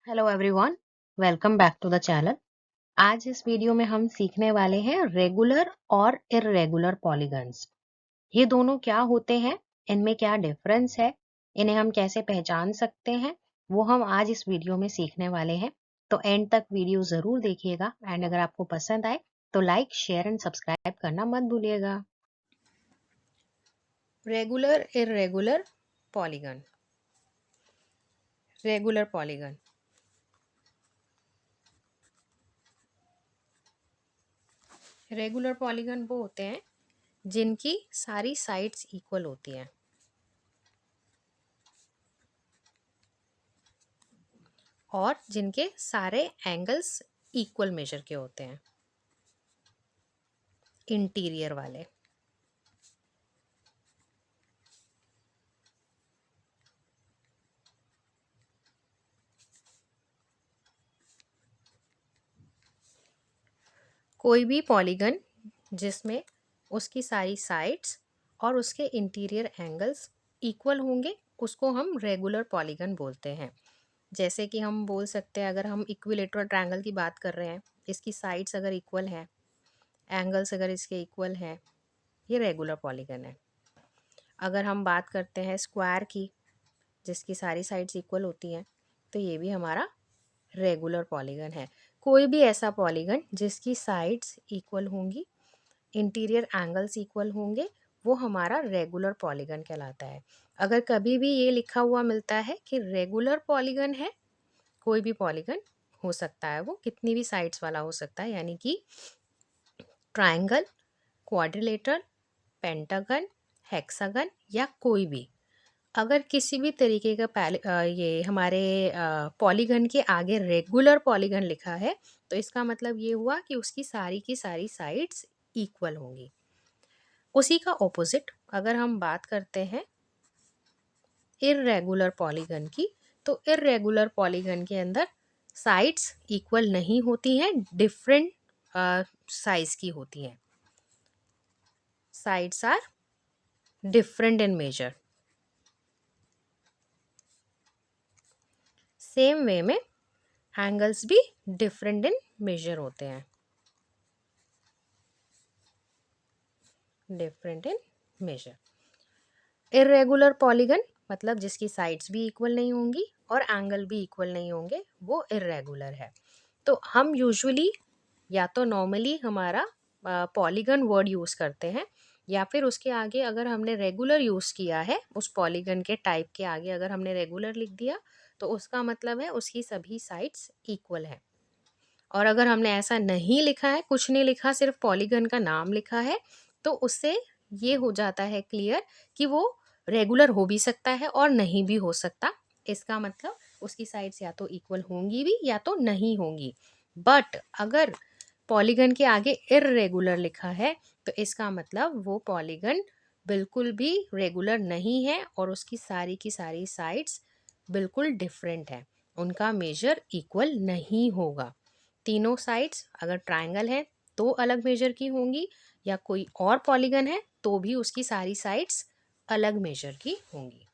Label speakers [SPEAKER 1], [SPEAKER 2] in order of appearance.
[SPEAKER 1] Hello everyone, welcome back to the channel. आज इस video में हम सीखने वाले हैं रेगुलर और इर्रेगुलर पॉलीगन्स। ये दोनों क्या होते हैं, इनमें क्या डिफरेंस है, इन्हें हम कैसे पहचान सकते हैं, वो हम आज इस वीडियो में सीखने वाले हैं। तो एंड तक वीडियो जरूर देखिएगा एंड अगर आपको पसंद आए तो लाइक, शेयर एंड सब्सक्राइब करना मत भूलिएगा। Regular irregular polygon. Regular polygon regular polygon वो होते हैं जिनकी सारी साइड्स इक्वल होती हैं और जिनके सारे एंगल्स इक्वल मेजर के होते हैं, इंटीरियर वाले। कोई भी पॉलीगन जिसमें उसकी सारी साइड्स और उसके इंटीरियर एंगल्स इक्वल होंगे उसको हम रेगुलर पॉलीगन बोलते हैं। जैसे कि हम बोल सकते हैं, अगर हम इक्विलेटरल ट्रायंगल की बात कर रहे हैं, इसकी साइड्स अगर इक्वल हैं, एंगल्स अगर इसके इक्वल हैं, ये रेगुलर पॉलीगन है। अगर हम बात करते हैं स्क्वायर की, जिसकी सारी साइड्स इक्वल होती हैं, तो ये भी हमारा रेगुलर पॉलीगन है। कोई भी ऐसा पॉलीगन जिसकी साइड्स इक्वल होंगी, इंटीरियर एंगल्स इक्वल होंगे, वो हमारा रेगुलर पॉलीगन कहलाता है। अगर कभी भी ये लिखा हुआ मिलता है कि रेगुलर पॉलीगन है, कोई भी पॉलीगन हो सकता है, वो कितनी भी साइड्स वाला हो सकता है, यानी कि ट्रायंगल, क्वाड्रिलेटरल, पेंटागन, हेक्सागन या कोई भी। अगर किसी भी तरीके का ये हमारे पॉलीगन के आगे रेगुलर पॉलीगन लिखा है, तो इसका मतलब ये हुआ कि उसकी सारी की सारी साइड्स इक्वल होंगी। उसी का ऑपोजिट अगर हम बात करते हैं इर्रेगुलर पॉलीगन की, तो इर्रेगुलर पॉलीगन के अंदर साइड्स इक्वल नहीं होती हैं, डिफरेंट साइज की होती हैं। Sides are different in measure. Same way में एंगल्स भी डिफरेंट इन मेजर होते हैं, different in measure. Irregular polygon मतलब जिसकी साइड्स भी इक्वल नहीं होंगी और एंगल भी इक्वल नहीं होंगे, वो इर्रेगुलर है। तो हम यूजुअली या तो नॉर्मली हमारा पॉलीगन वर्ड यूज़ करते हैं, या फिर उसके आगे अगर हमने रेगुलर यूज़ किया है, उस पॉलीगन के टाइप के आगे अगर हमने रेगुलर लिख दिया, तो उसका मतलब है उसकी सभी साइड्स इक्वल है। और अगर हमने ऐसा नहीं लिखा है, कुछ नहीं लिखा, सिर्फ पॉलीगन का नाम लिखा है, तो उससे ये हो जाता है क्लियर कि वो रेगुलर हो भी सकता है और नहीं भी हो सकता। इसका मतलब उसकी साइड्स या तो इक्वल होंगी भी या तो नहीं होंगी। बट अगर पॉलीगन के आगे इर्रेगुलर लिखा है, तो इसका मतलब वो पॉलीगन बिल्कुल भी रेगुलर नहीं है और उसकी सारी की सारी साइड्स बिल्कुल डिफरेंट है, उनका मेजर इक्वल नहीं होगा। तीनों साइड्स अगर ट्रायंगल है तो अलग मेजर की होंगी, या कोई और पॉलीगन है तो भी उसकी सारी साइड्स अलग मेजर की होंगी।